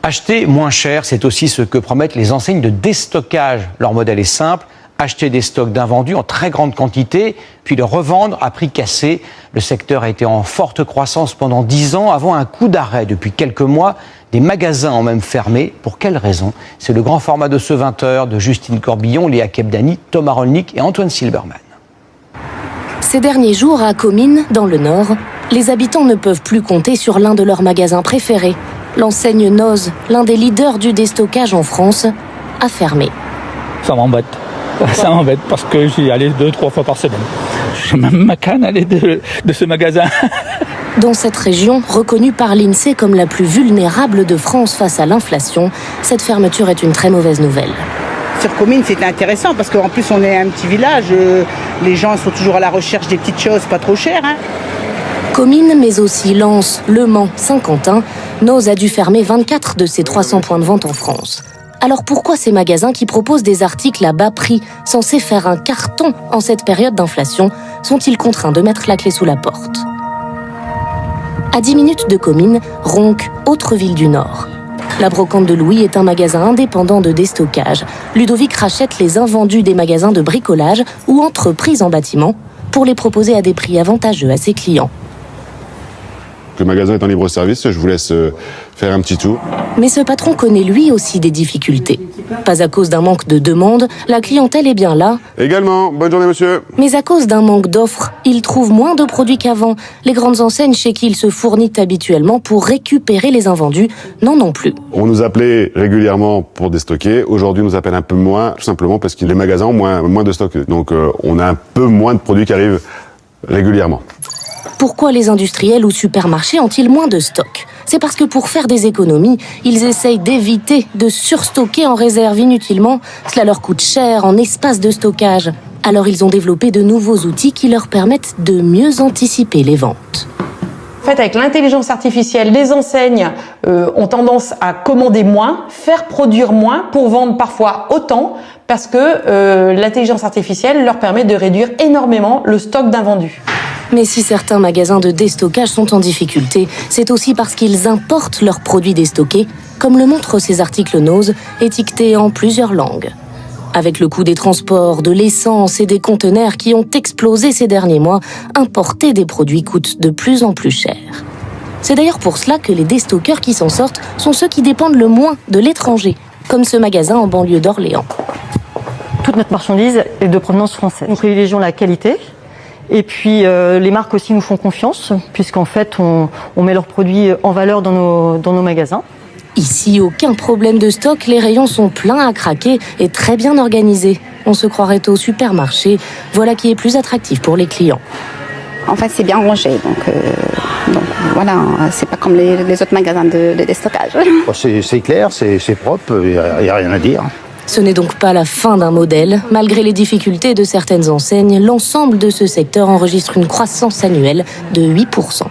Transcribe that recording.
Acheter moins cher, c'est aussi ce que promettent les enseignes de déstockage. Leur modèle est simple, acheter des stocks d'invendus en très grande quantité, puis les revendre à prix cassé. Le secteur a été en forte croissance pendant 10 ans, avant un coup d'arrêt depuis quelques mois. Des magasins ont même fermé. Pour quelles raisons? C'est le grand format de ce 20h de Justine Corbillon, Léa Kebdani, Thomas Rolnick et Antoine Silberman. Ces derniers jours, à Comines, dans le Nord, les habitants ne peuvent plus compter sur l'un de leurs magasins préférés. L'enseigne Noz, l'un des leaders du déstockage en France, a fermé. Ça m'embête. Ça m'embête parce que j'y allais 2-3 fois par semaine. J'ai même ma canne à aller de ce magasin. Dans cette région, reconnue par l'INSEE comme la plus vulnérable de France face à l'inflation, cette fermeture est une très mauvaise nouvelle. Sur Comines, c'était intéressant parce qu'en plus, on est un petit village. Les gens sont toujours à la recherche des petites choses pas trop chères. Comines, mais aussi Lens, Le Mans, Saint-Quentin, Noz a dû fermer 24 de ses 300 points de vente en France. Alors pourquoi ces magasins qui proposent des articles à bas prix, censés faire un carton en cette période d'inflation, sont-ils contraints de mettre la clé sous la porte? À 10 minutes de Comines, Ronques, autre ville du Nord. La Brocante de Louis est un magasin indépendant de déstockage. Ludovic rachète les invendus des magasins de bricolage ou entreprises en bâtiment pour les proposer à des prix avantageux à ses clients. Le magasin est en libre service, je vous laisse faire un petit tour. Mais ce patron connaît lui aussi des difficultés. Pas à cause d'un manque de demande, la clientèle est bien là. Également, bonne journée monsieur. Mais à cause d'un manque d'offres, il trouve moins de produits qu'avant. Les grandes enseignes chez qui il se fournit habituellement pour récupérer les invendus n'en ont plus. On nous appelait régulièrement pour déstocker. Aujourd'hui, on nous appelle un peu moins, tout simplement parce que les magasins ont moins de stock. Donc on a un peu moins de produits qui arrivent régulièrement. Pourquoi les industriels ou supermarchés ont-ils moins de stock? C'est parce que pour faire des économies, ils essayent d'éviter de surstocker en réserve inutilement. Cela leur coûte cher en espace de stockage. Alors ils ont développé de nouveaux outils qui leur permettent de mieux anticiper les ventes. En fait, avec l'intelligence artificielle, les enseignes ont tendance à commander moins, faire produire moins pour vendre parfois autant, parce que l'intelligence artificielle leur permet de réduire énormément le stock d'invendus. Mais si certains magasins de déstockage sont en difficulté, c'est aussi parce qu'ils importent leurs produits déstockés, comme le montrent ces articles Noz, étiquetés en plusieurs langues. Avec le coût des transports, de l'essence et des conteneurs qui ont explosé ces derniers mois, importer des produits coûte de plus en plus cher. C'est d'ailleurs pour cela que les déstockeurs qui s'en sortent sont ceux qui dépendent le moins de l'étranger, comme ce magasin en banlieue d'Orléans. Toute notre marchandise est de provenance française. Nous privilégions la qualité. Et puis les marques aussi nous font confiance, puisqu'en fait on met leurs produits en valeur dans nos magasins. Ici, aucun problème de stock, les rayons sont pleins à craquer et très bien organisés. On se croirait au supermarché, voilà qui est plus attractif pour les clients. En fait, c'est bien rangé, donc voilà, c'est pas comme les autres magasins de déstockage. C'est clair, c'est propre, il n'y a rien à dire. Ce n'est donc pas la fin d'un modèle. Malgré les difficultés de certaines enseignes, l'ensemble de ce secteur enregistre une croissance annuelle de 8%.